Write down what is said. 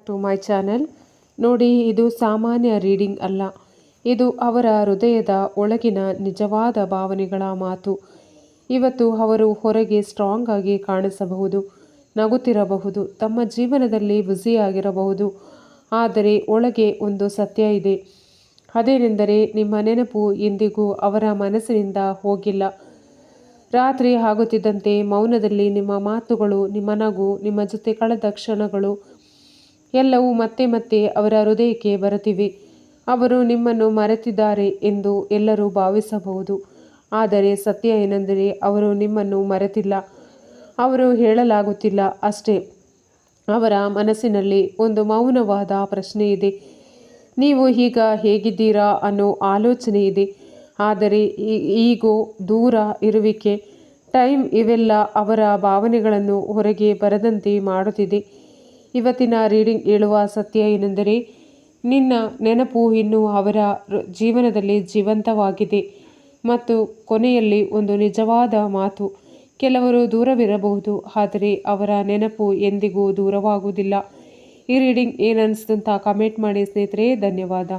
To my channel. ನೋಡಿ, ಇದು ಸಾಮಾನ್ಯ ರೀಡಿಂಗ್ ಅಲ್ಲ. ಇದು ಅವರ ಹೃದಯದ ಒಳಗಿನ ನಿಜವಾದ ಭಾವನೆಗಳ ಮಾತು. ಇವತ್ತು ಅವರು ಹೊರಗೆ ಸ್ಟ್ರಾಂಗ್ ಆಗಿ ಕಾಣಿಸಬಹುದು, ನಗುತ್ತಿರಬಹುದು, ತಮ್ಮ ಜೀವನದಲ್ಲಿ ಬ್ಯುಸಿಯಾಗಿರಬಹುದು. ಆದರೆ ಒಳಗೆ ಒಂದು ಸತ್ಯ ಇದೆ. ಅದೇನೆಂದರೆ ನಿಮ್ಮ ನೆನಪು ಎಂದಿಗೂ ಅವರ ಮನಸ್ಸಿನಿಂದ ಹೋಗಿಲ್ಲ. ರಾತ್ರಿ ಆಗುತ್ತಿದ್ದಂತೆ ಮೌನದಲ್ಲಿ ನಿಮ್ಮ ಮಾತುಗಳು, ನಿಮ್ಮ ನಗು, ನಿಮ್ಮ ಜೊತೆ ಕಳೆದ ಕ್ಷಣಗಳು ಎಲ್ಲವೂ ಮತ್ತೆ ಮತ್ತೆ ಅವರ ಹೃದಯಕ್ಕೆ ಬರುತ್ತಿವೆ. ಅವರು ನಿಮ್ಮನ್ನು ಮರೆತಿದ್ದಾರೆ ಎಂದು ಎಲ್ಲರೂ ಭಾವಿಸಬಹುದು. ಆದರೆ ಸತ್ಯ ಏನೆಂದರೆ ಅವರು ನಿಮ್ಮನ್ನು ಮರೆತಿಲ್ಲ. ಅವರು ಹೇಳಲಾಗುತ್ತಿಲ್ಲ ಅಷ್ಟೇ. ಅವರ ಮನಸ್ಸಿನಲ್ಲಿ ಒಂದು ಮೌನವಾದ ಪ್ರಶ್ನೆ ಇದೆ. ನೀವು ಈಗ ಹೇಗಿದ್ದೀರಾ ಅನ್ನೋ ಆಲೋಚನೆ ಇದೆ. ಆದರೆ ಈಗೋ, ದೂರ ಇರುವಿಕೆ, ಟೈಮ್ ಇವೆಲ್ಲ ಅವರ ಭಾವನೆಗಳನ್ನು ಹೊರಗೆ ಬರದಂತೆ ಮಾಡುತ್ತಿದೆ. ಇವತ್ತಿನ ರೀಡಿಂಗ್ ಹೇಳುವ ಸತ್ಯ ಏನೆಂದರೆ ನಿನ್ನ ನೆನಪು ಇನ್ನೂ ಅವರ ಜೀವನದಲ್ಲಿ ಜೀವಂತವಾಗಿದೆ. ಮತ್ತು ಕೊನೆಯಲ್ಲಿ ಒಂದು ನಿಜವಾದ ಮಾತು, ಕೆಲವರು ದೂರವಿರಬಹುದು, ಆದರೆ ಅವರ ನೆನಪು ಎಂದಿಗೂ ದೂರವಾಗುವುದಿಲ್ಲ. ಈ ರೀಡಿಂಗ್ ಏನನ್ನಿಸ್ತು ಅಂತ ಕಮೆಂಟ್ ಮಾಡಿ ಸ್ನೇಹಿತರೆ. ಧನ್ಯವಾದ.